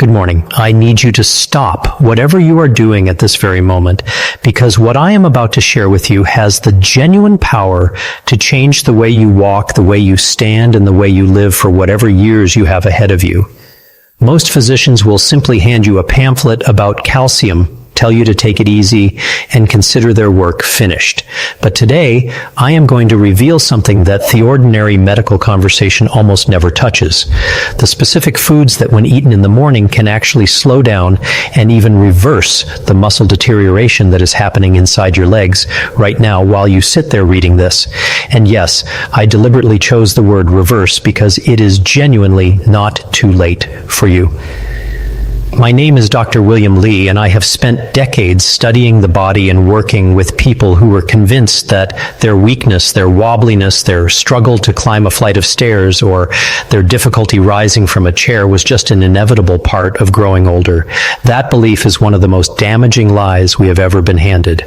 Good morning. I need you to stop whatever you are doing at this very moment, because what I am about to share with you has the genuine power to change the way you walk, the way you stand, and the way you live for whatever years you have ahead of you. Most physicians will simply hand you a pamphlet about calcium, tell you to take it easy, and consider their work finished. But today, I am going to reveal something that the ordinary medical conversation almost never touches. The specific foods that when eaten in the morning can actually slow down and even reverse the muscle deterioration that is happening inside your legs right now while you sit there reading this. And yes, I deliberately chose the word reverse because it is genuinely not too late for you. My name is Dr. William Lee, and I have spent decades studying the body and working with people who were convinced that their weakness, their wobbliness, their struggle to climb a flight of stairs, or their difficulty rising from a chair was just an inevitable part of growing older. That belief is one of the most damaging lies we have ever been handed.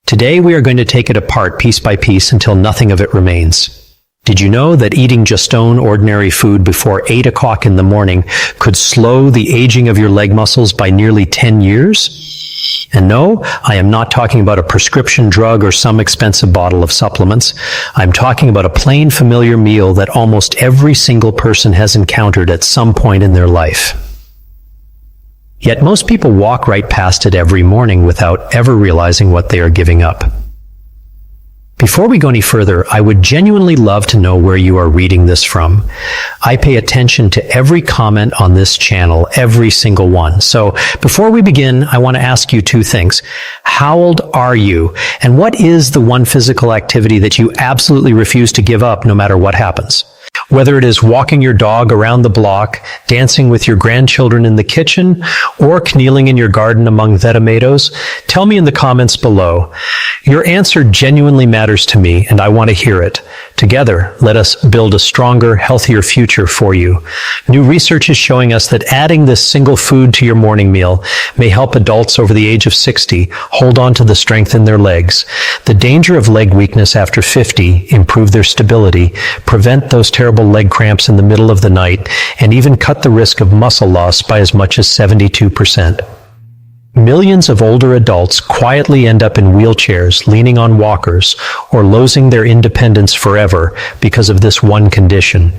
Today we are going to take it apart piece by piece until nothing of it remains. Did you know that eating just ordinary food before 8 o'clock in the morning could slow the aging of your leg muscles by nearly 10 years? And no, I am not talking about a prescription drug or some expensive bottle of supplements. I'm talking about a plain familiar meal that almost every single person has encountered at some point in their life. Yet most people walk right past it every morning without ever realizing what they are giving up. Before we go any further, I would genuinely love to know where you are reading this from. I pay attention to every comment on this channel, every single one. So before we begin, I want to ask you two things. How old are you? And what is the one physical activity that you absolutely refuse to give up no matter what happens? Whether it is walking your dog around the block, dancing with your grandchildren in the kitchen, or kneeling in your garden among the tomatoes, tell me in the comments below. Your answer genuinely matters to me, and I want to hear it. Together, let us build a stronger, healthier future for you. New research is showing us that adding this single food to your morning meal may help adults over the age of 60 hold on to the strength in their legs. The danger of leg weakness after 50, improve their stability, prevent those terrible leg cramps in the middle of the night, and even cut the risk of muscle loss by as much as 72%. Millions of older adults quietly end up in wheelchairs, leaning on walkers, or losing their independence forever because of this one condition.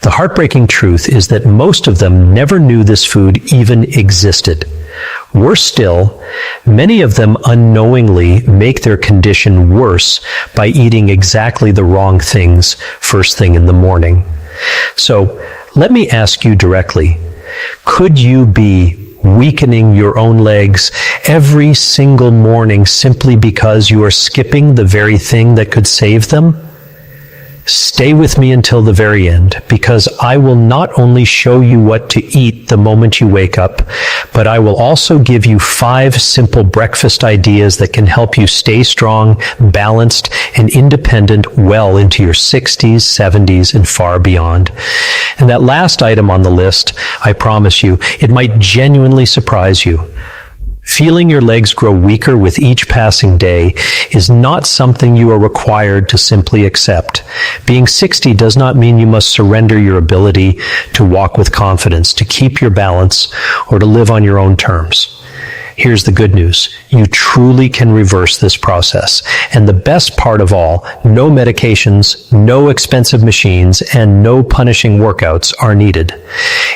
The heartbreaking truth is that most of them never knew this food even existed. Worse still, many of them unknowingly make their condition worse by eating exactly the wrong things first thing in the morning. So, let me ask you directly, could you be weakening your own legs every single morning simply because you are skipping the very thing that could save them? Stay with me until the very end, because I will not only show you what to eat the moment you wake up, but I will also give you 5 simple breakfast ideas that can help you stay strong, balanced, and independent well into your 60s, 70s, and far beyond. And that last item on the list, I promise you, it might genuinely surprise you. Feeling your legs grow weaker with each passing day is not something you are required to simply accept. Being 60 does not mean you must surrender your ability to walk with confidence, to keep your balance, or to live on your own terms. Here's the good news. You truly can reverse this process. And the best part of all, no medications, no expensive machines, and no punishing workouts are needed.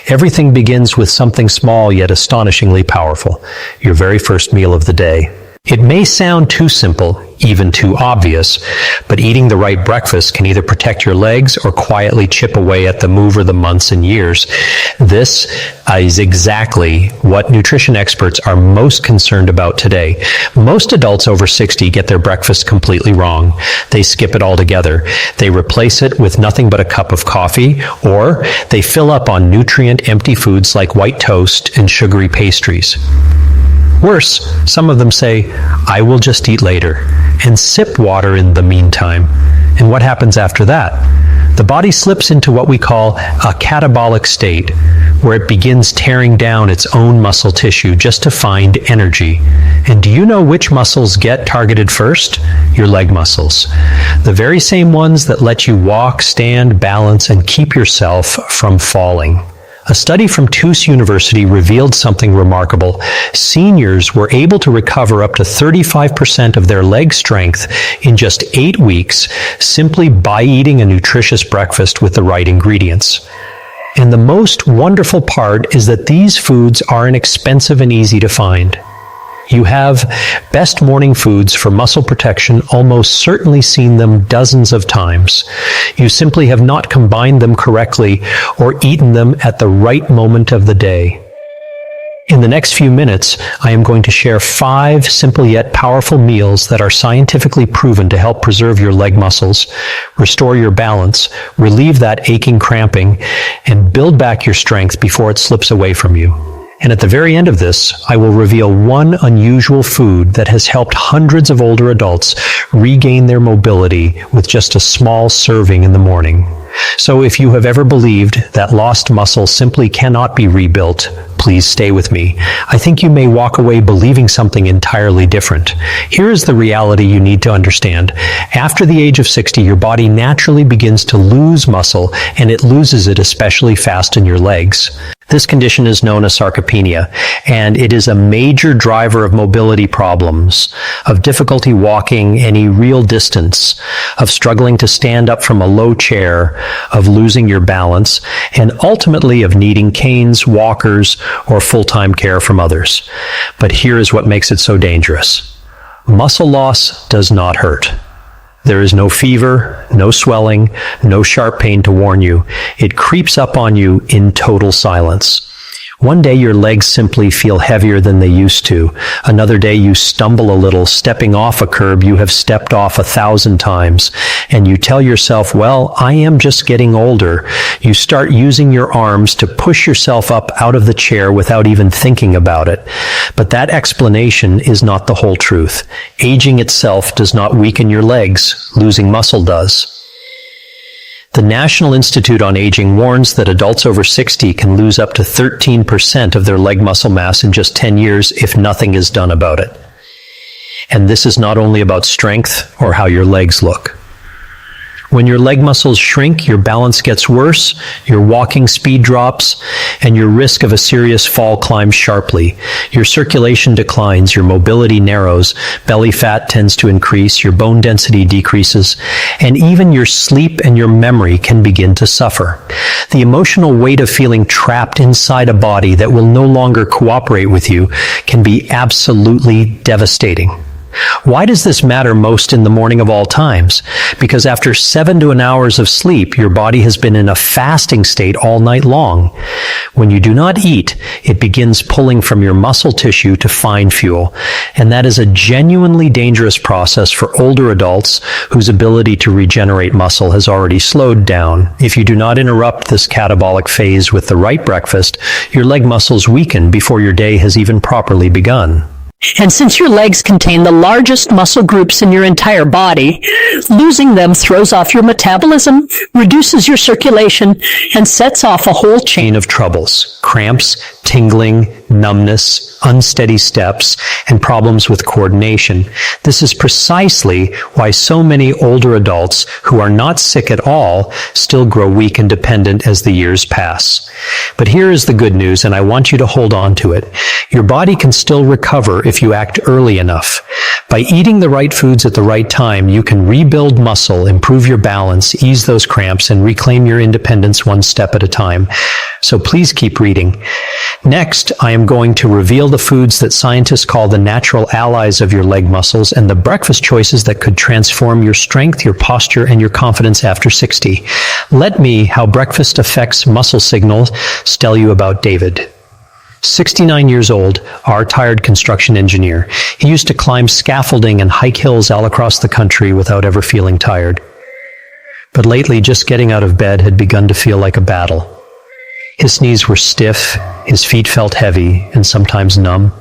Everything begins with something small yet astonishingly powerful, your very first meal of the day. It may sound too simple, even too obvious, but eating the right breakfast can either protect your legs or quietly chip away at them over the months and years. This is exactly what nutrition experts are most concerned about today. Most adults over 60 get their breakfast completely wrong. They skip it altogether. They replace it with nothing but a cup of coffee, or they fill up on nutrient-empty foods like white toast and sugary pastries. Worse, some of them say, I will just eat later, and sip water in the meantime. And what happens after that? The body slips into what we call a catabolic state, where it begins tearing down its own muscle tissue just to find energy. And do you know which muscles get targeted first? Your leg muscles. The very same ones that let you walk, stand, balance, and keep yourself from falling. A study from Tufts University revealed something remarkable. Seniors were able to recover up to 35% of their leg strength in just 8 weeks simply by eating a nutritious breakfast with the right ingredients. And the most wonderful part is that these foods are inexpensive and easy to find. You have Best Morning Foods for Muscle Protection almost certainly seen them dozens of times. You simply have not combined them correctly or eaten them at the right moment of the day. In the next few minutes, I am going to share 5 simple yet powerful meals that are scientifically proven to help preserve your leg muscles, restore your balance, relieve that aching cramping, and build back your strength before it slips away from you. And at the very end of this, I will reveal one unusual food that has helped hundreds of older adults regain their mobility with just a small serving in the morning. So if you have ever believed that lost muscle simply cannot be rebuilt, please stay with me. I think you may walk away believing something entirely different. Here is the reality you need to understand. After the age of 60, your body naturally begins to lose muscle, and it loses it especially fast in your legs. This condition is known as sarcopenia, and it is a major driver of mobility problems, of difficulty walking any real distance, of struggling to stand up from a low chair, of losing your balance, and ultimately of needing canes, walkers, or full-time care from others. But here is what makes it so dangerous. Muscle loss does not hurt. There is no fever, no swelling, no sharp pain to warn you. It creeps up on you in total silence. One day your legs simply feel heavier than they used to. Another day you stumble a little, stepping off a curb you have stepped off 1,000 times. And you tell yourself, well, I am just getting older. You start using your arms to push yourself up out of the chair without even thinking about it. But that explanation is not the whole truth. Aging itself does not weaken your legs. Losing muscle does. The National Institute on Aging warns that adults over 60 can lose up to 13% of their leg muscle mass in just 10 years if nothing is done about it. And this is not only about strength or how your legs look. When your leg muscles shrink, your balance gets worse, your walking speed drops, and your risk of a serious fall climbs sharply. Your circulation declines, your mobility narrows, belly fat tends to increase, your bone density decreases, and even your sleep and your memory can begin to suffer. The emotional weight of feeling trapped inside a body that will no longer cooperate with you can be absolutely devastating. Why does this matter most in the morning of all times? Because after 7 to 8 hours of sleep, your body has been in a fasting state all night long. When you do not eat, it begins pulling from your muscle tissue to find fuel. And that is a genuinely dangerous process for older adults whose ability to regenerate muscle has already slowed down. If you do not interrupt this catabolic phase with the right breakfast, your leg muscles weaken before your day has even properly begun. And since your legs contain the largest muscle groups in your entire body, losing them throws off your metabolism, reduces your circulation, and sets off a whole chain Of troubles, cramps, tingling, numbness, unsteady steps, and problems with coordination. This is precisely why so many older adults who are not sick at all still grow weak and dependent as the years pass. But here is the good news, and I want you to hold on to it. Your body can still recover if you act early enough. By eating the right foods at the right time, you can rebuild muscle, improve your balance, ease those cramps, and reclaim your independence one step at a time. So please keep reading. Next, I am going to reveal the foods that scientists call the natural allies of your leg muscles and the breakfast choices that could transform your strength, your posture, and your confidence after 60. Let me, How Breakfast Affects Muscle Signals, tell you about David. 69 years old, our retired construction engineer. He used to climb scaffolding and hike hills all across the country without ever feeling tired. But lately, just getting out of bed had begun to feel like a battle. His knees were stiff, his feet felt heavy and sometimes numb,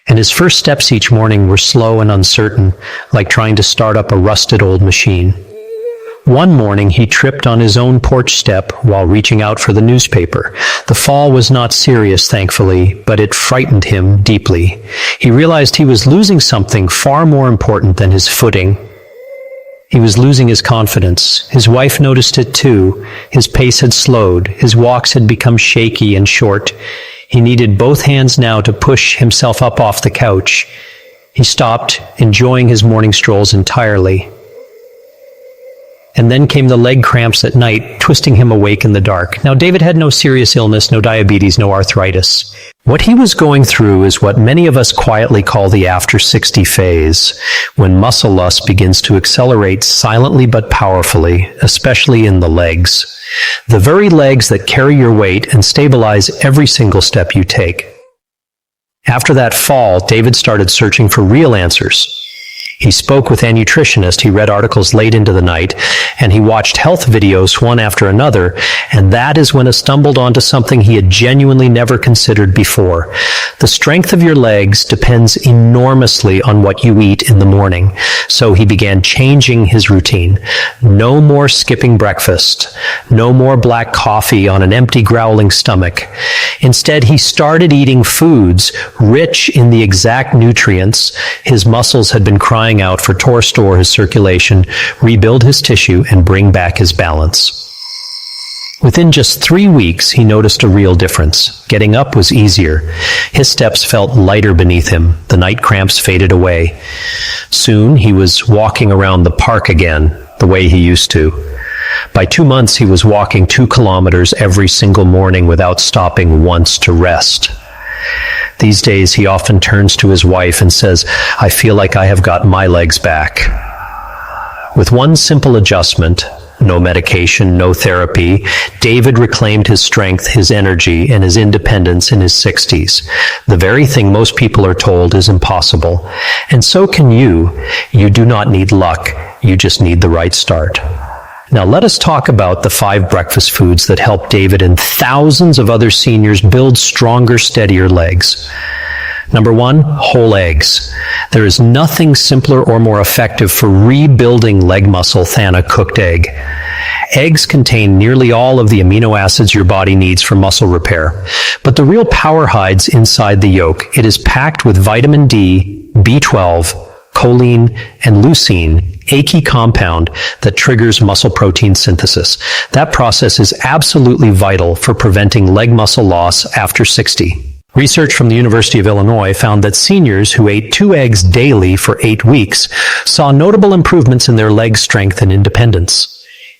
and his first steps each morning were slow and uncertain, like trying to start up a rusted old machine. One morning he tripped on his own porch step while reaching out for the newspaper. The fall was not serious, thankfully, but it frightened him deeply. He realized he was losing something far more important than his footing. He was losing his confidence. His wife noticed it too. His pace had slowed. His walks had become shaky and short. He needed both hands now to push himself up off the couch. He stopped, enjoying his morning strolls entirely. And then came the leg cramps at night, twisting him awake in the dark. Now, David had no serious illness, no diabetes, no arthritis. What he was going through is what many of us quietly call the after 60 phase, when muscle loss begins to accelerate silently but powerfully, especially in the legs. The very legs that carry your weight and stabilize every single step you take. After that fall, David started searching for real answers. He spoke with a nutritionist, he read articles late into the night, and he watched health videos one after another, and that is when he stumbled onto something he had genuinely never considered before. The strength of your legs depends enormously on what you eat in the morning, so he began changing his routine. No more skipping breakfast, no more black coffee on an empty, growling stomach. Instead, he started eating foods rich in the exact nutrients his muscles had been crying out for to restore his circulation, rebuild his tissue, and bring back his balance. Within just 3 weeks, he noticed a real difference. Getting up was easier. His steps felt lighter beneath him. The night cramps faded away. Soon, he was walking around the park again, the way he used to. By 2 months, he was walking 2 kilometers every single morning without stopping once to rest. These days, he often turns to his wife and says, "I feel like I have got my legs back." With one simple adjustment, no medication, no therapy, David reclaimed his strength, his energy, and his independence in his 60s. The very thing most people are told is impossible. And so can you. You do not need luck. You just need the right start. Now let us talk about the 5 breakfast foods that help David and thousands of other seniors build stronger, steadier legs. Number 1, whole eggs. There is nothing simpler or more effective for rebuilding leg muscle than a cooked egg. Eggs contain nearly all of the amino acids your body needs for muscle repair. But the real power hides inside the yolk. It is packed with vitamin D, B12, choline, and leucine, a key compound that triggers muscle protein synthesis. That process is absolutely vital for preventing leg muscle loss after 60. Research from the University of Illinois found that seniors who ate 2 eggs daily for 8 weeks saw notable improvements in their leg strength and independence.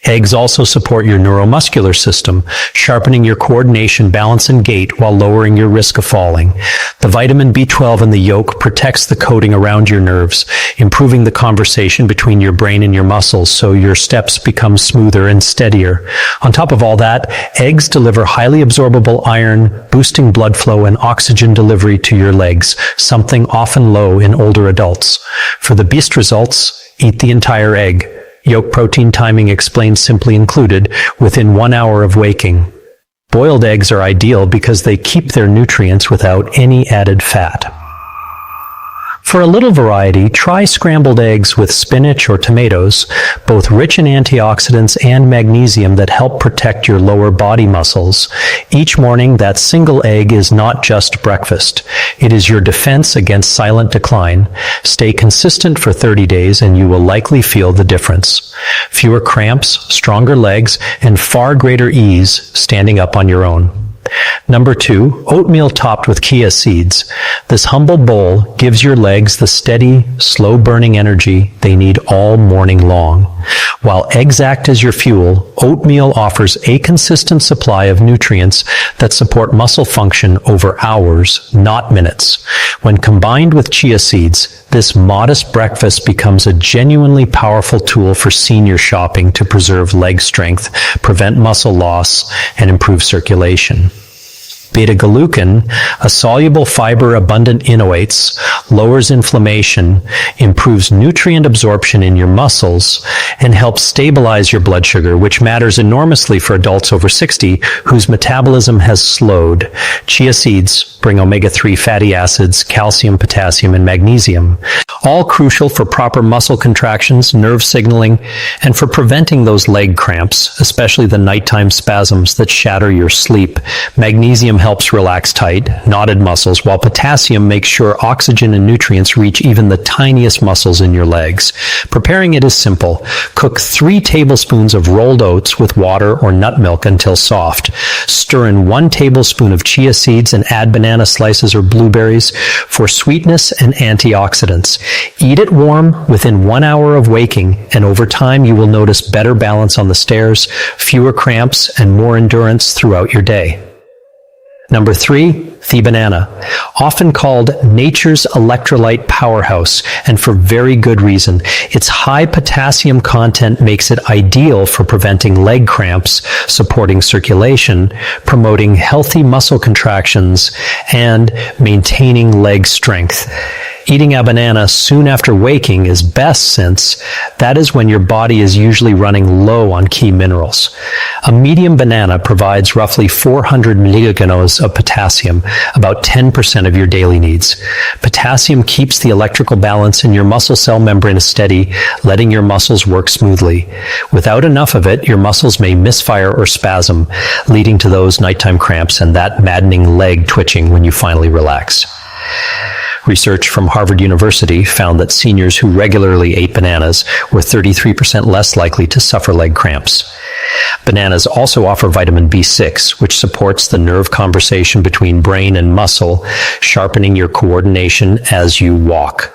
Eggs also support your neuromuscular system, sharpening your coordination, balance, and gait while lowering your risk of falling. The vitamin B12 in the yolk protects the coating around your nerves, improving the conversation between your brain and your muscles so your steps become smoother and steadier. On top of all that, eggs deliver highly absorbable iron, boosting blood flow and oxygen delivery to your legs, something often low in older adults. For the best results, eat the entire egg. Yolk protein timing explained simply included within 1 hour of waking. Boiled eggs are ideal because they keep their nutrients without any added fat. For a little variety, try scrambled eggs with spinach or tomatoes, both rich in antioxidants and magnesium that help protect your lower body muscles. Each morning, that single egg is not just breakfast. It is your defense against silent decline. Stay consistent for 30 days and you will likely feel the difference. Fewer cramps, stronger legs, and far greater ease standing up on your own. Number 2, oatmeal topped with chia seeds. This humble bowl gives your legs the steady, slow-burning energy they need all morning long. While eggs act as your fuel, oatmeal offers a consistent supply of nutrients that support muscle function over hours, not minutes. When combined with chia seeds, this modest breakfast becomes a genuinely powerful tool for senior shopping to preserve leg strength, prevent muscle loss, and improve circulation. Beta-glucan, a soluble fiber abundant in oats, lowers inflammation, improves nutrient absorption in your muscles, and helps stabilize your blood sugar, which matters enormously for adults over 60 whose metabolism has slowed. Chia seeds bring omega-3 fatty acids, calcium, potassium, and magnesium, all crucial for proper muscle contractions, nerve signaling, and for preventing those leg cramps, especially the nighttime spasms that shatter your sleep. Magnesium helps relax tight, knotted muscles, while potassium makes sure oxygen and nutrients reach even the tiniest muscles in your legs. Preparing it is simple. Cook 3 tablespoons of rolled oats with water or nut milk until soft. Stir in 1 tablespoon of chia seeds and add banana slices or blueberries for sweetness and antioxidants. Eat it warm within 1 hour of waking, and over time you will notice better balance on the stairs, fewer cramps, and more endurance throughout your day. Number 3, the banana, often called nature's electrolyte powerhouse, and for very good reason. Its high potassium content makes it ideal for preventing leg cramps, supporting circulation, promoting healthy muscle contractions, and maintaining leg strength. Eating a banana soon after waking is best since that is when your body is usually running low on key minerals. A medium banana provides roughly 400 milligrams of potassium, about 10% of your daily needs. Potassium keeps the electrical balance in your muscle cell membrane steady, letting your muscles work smoothly. Without enough of it, your muscles may misfire or spasm, leading to those nighttime cramps and that maddening leg twitching when you finally relax. Research from Harvard University found that seniors who regularly ate bananas were 33% less likely to suffer leg cramps. Bananas also offer vitamin B6, which supports the nerve conversation between brain and muscle, sharpening your coordination as you walk.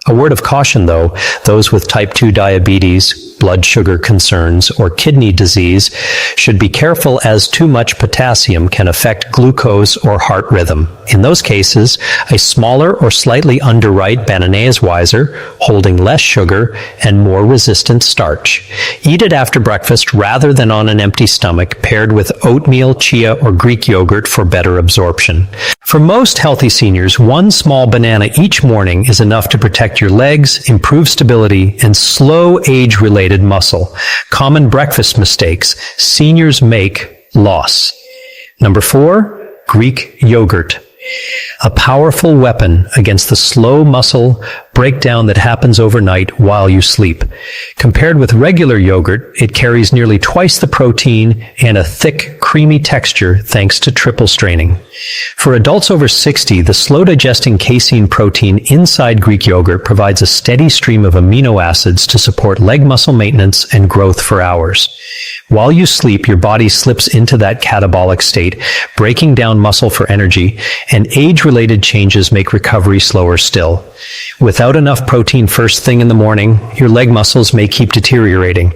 A word of caution though, those with type 2 diabetes, blood sugar concerns, or kidney disease should be careful as too much potassium can affect glucose or heart rhythm. In those cases, a smaller or slightly underripe banana is wiser, holding less sugar and more resistant starch. Eat it after breakfast rather than on an empty stomach, paired with oatmeal, chia, or Greek yogurt for better absorption. For most healthy seniors, 1 small banana each morning is enough to protect your legs, improve stability, and slow age-related muscle. Common breakfast mistakes seniors make: loss. Number 4, Greek yogurt. A powerful weapon against the slow muscle breakdown that happens overnight while you sleep. Compared with regular yogurt, it carries nearly twice the protein and a thick, creamy texture thanks to triple straining. For adults over 60, the slow-digesting casein protein inside Greek yogurt provides a steady stream of amino acids to support leg muscle maintenance and growth for hours. While you sleep, your body slips into that catabolic state, breaking down muscle for energy, and age-related changes make recovery slower still. Without enough protein first thing in the morning, your leg muscles may keep deteriorating.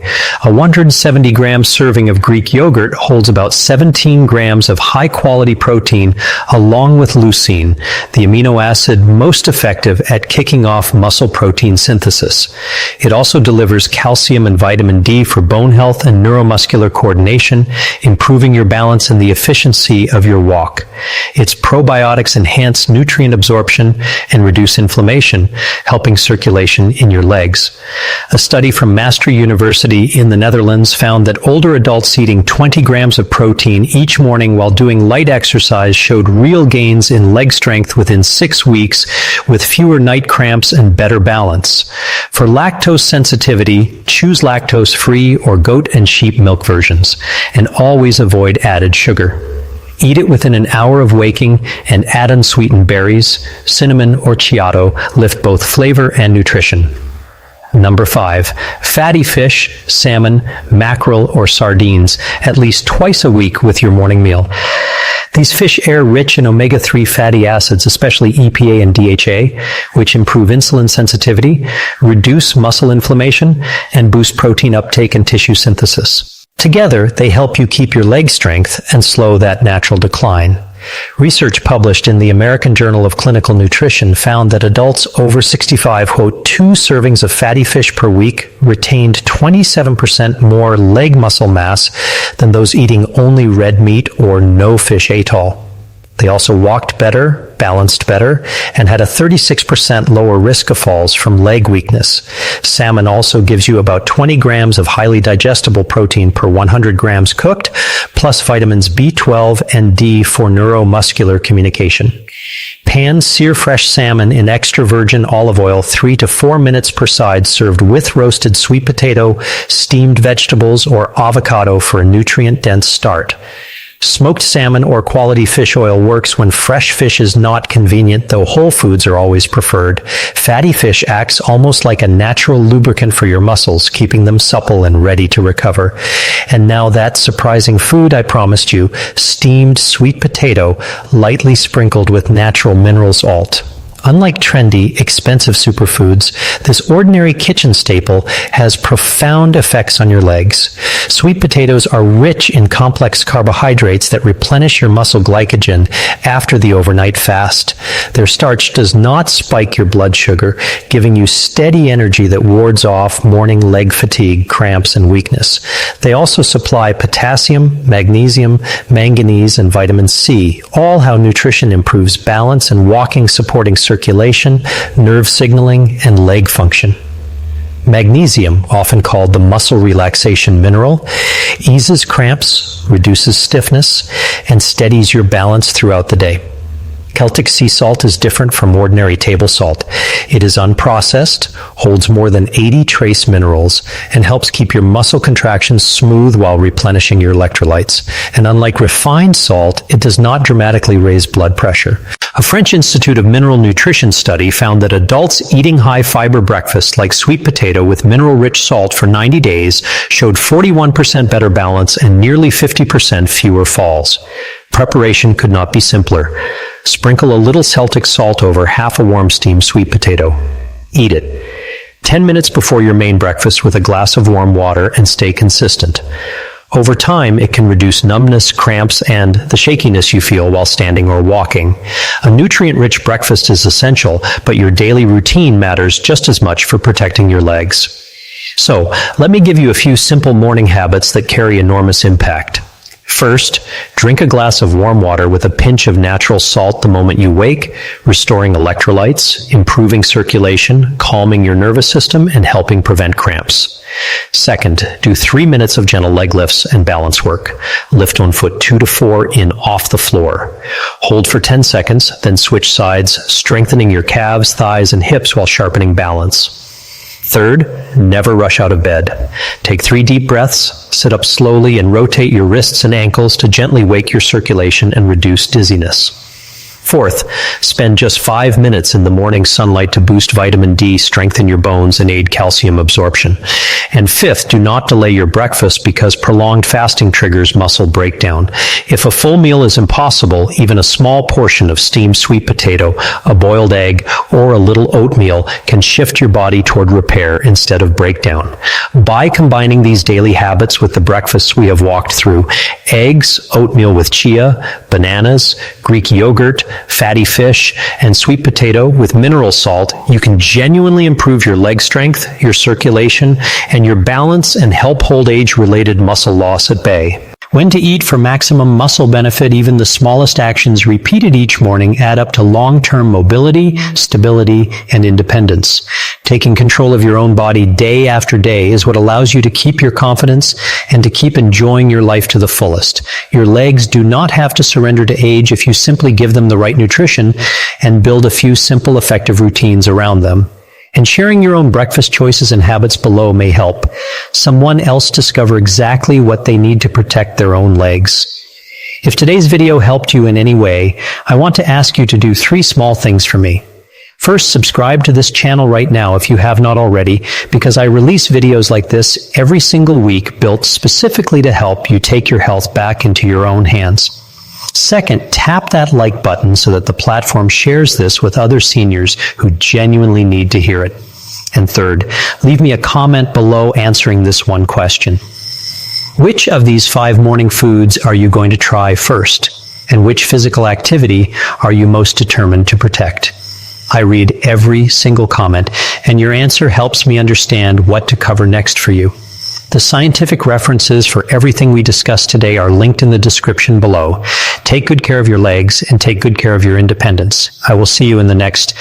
A 170-gram serving of Greek yogurt holds about 17 grams of high-quality protein along with leucine, the amino acid most effective at kicking off muscle protein synthesis. It also delivers calcium and vitamin D for bone health and neuromuscular coordination, improving your balance and the efficiency of your walk. Its probiotics enhance nutrient absorption and reduce inflammation, helping circulation in your legs. A study from Maastricht University in the Netherlands found that older adults eating 20 grams of protein each morning while doing light exercise showed real gains in leg strength within 6 weeks, with fewer night cramps and better balance. For lactose sensitivity, choose lactose-free or goat and sheep milk versions, and always avoid added sugar. Eat it within an hour of waking and add unsweetened berries, cinnamon, or chiato lift both flavor and nutrition. Number 5, fatty fish, salmon, mackerel, or sardines at least twice a week with your morning meal. These fish are rich in omega-3 fatty acids, especially EPA and DHA, which improve insulin sensitivity, reduce muscle inflammation, and boost protein uptake and tissue synthesis. Together, they help you keep your leg strength and slow that natural decline. Research published in the American Journal of Clinical Nutrition found that adults over 65 who ate 2 servings of fatty fish per week retained 27% more leg muscle mass than those eating only red meat or no fish at all. They also walked better, balanced better, and had a 36% lower risk of falls from leg weakness. Salmon also gives you about 20 grams of highly digestible protein per 100 grams cooked, plus vitamins B12 and D for neuromuscular communication. Pan sear fresh salmon in extra virgin olive oil 3 to 4 minutes per side, served with roasted sweet potato, steamed vegetables, or avocado for a nutrient-dense start. Smoked salmon or quality fish oil works when fresh fish is not convenient, though whole foods are always preferred. Fatty fish acts almost like a natural lubricant for your muscles, keeping them supple and ready to recover. And now that surprising food I promised you, steamed sweet potato, lightly sprinkled with natural mineral salt. Unlike trendy, expensive superfoods, this ordinary kitchen staple has profound effects on your legs. Sweet potatoes are rich in complex carbohydrates that replenish your muscle glycogen after the overnight fast. Their starch does not spike your blood sugar, giving you steady energy that wards off morning leg fatigue, cramps, and weakness. They also supply potassium, magnesium, manganese, and vitamin C, all how nutrition improves balance and walking, supporting circulation, nerve signaling, and leg function. Magnesium, often called the muscle relaxation mineral, eases cramps, reduces stiffness, and steadies your balance throughout the day. Celtic sea salt is different from ordinary table salt. It is unprocessed, holds more than 80 trace minerals, and helps keep your muscle contractions smooth while replenishing your electrolytes. And unlike refined salt, it does not dramatically raise blood pressure. A French Institute of Mineral Nutrition study found that adults eating high-fiber breakfast like sweet potato with mineral-rich salt for 90 days showed 41% better balance and nearly 50% fewer falls. Preparation could not be simpler. Sprinkle a little Celtic salt over half a warm steamed sweet potato. Eat it. 10 minutes before your main breakfast with a glass of warm water and stay consistent. Over time, it can reduce numbness, cramps, and the shakiness you feel while standing or walking. A nutrient-rich breakfast is essential, but your daily routine matters just as much for protecting your legs. So, let me give you a few simple morning habits that carry enormous impact. First, drink a glass of warm water with a pinch of natural salt the moment you wake, restoring electrolytes, improving circulation, calming your nervous system, and helping prevent cramps. Second, do 3 minutes of gentle leg lifts and balance work. Lift one foot 2 to 4 in off the floor. Hold for 10 seconds, then switch sides, strengthening your calves, thighs, and hips while sharpening balance. Third, never rush out of bed. Take 3 deep breaths, sit up slowly, and rotate your wrists and ankles to gently wake your circulation and reduce dizziness. Fourth, spend just 5 minutes in the morning sunlight to boost vitamin D, strengthen your bones, and aid calcium absorption. And fifth, do not delay your breakfast because prolonged fasting triggers muscle breakdown. If a full meal is impossible, even a small portion of steamed sweet potato, a boiled egg, or a little oatmeal can shift your body toward repair instead of breakdown. By combining these daily habits with the breakfasts we have walked through, eggs, oatmeal with chia, bananas, Greek yogurt, fatty fish, and sweet potato with mineral salt, you can genuinely improve your leg strength, your circulation, and your balance and help hold age-related muscle loss at bay. When to eat for maximum muscle benefit, even the smallest actions repeated each morning add up to long-term mobility, stability, and independence. Taking control of your own body day after day is what allows you to keep your confidence and to keep enjoying your life to the fullest. Your legs do not have to surrender to age if you simply give them the right nutrition and build a few simple, effective routines around them. And sharing your own breakfast choices and habits below may help someone else discover exactly what they need to protect their own legs. If today's video helped you in any way, I want to ask you to do 3 small things for me. First, subscribe to this channel right now if you have not already, because I release videos like this every single week built specifically to help you take your health back into your own hands. Second, tap that like button so that the platform shares this with other seniors who genuinely need to hear it. And third, leave me a comment below answering this one question. Which of these 5 morning foods are you going to try first? And which physical activity are you most determined to protect? I read every single comment, and your answer helps me understand what to cover next for you. The scientific references for everything we discussed today are linked in the description below. Take good care of your legs and take good care of your independence. I will see you in the next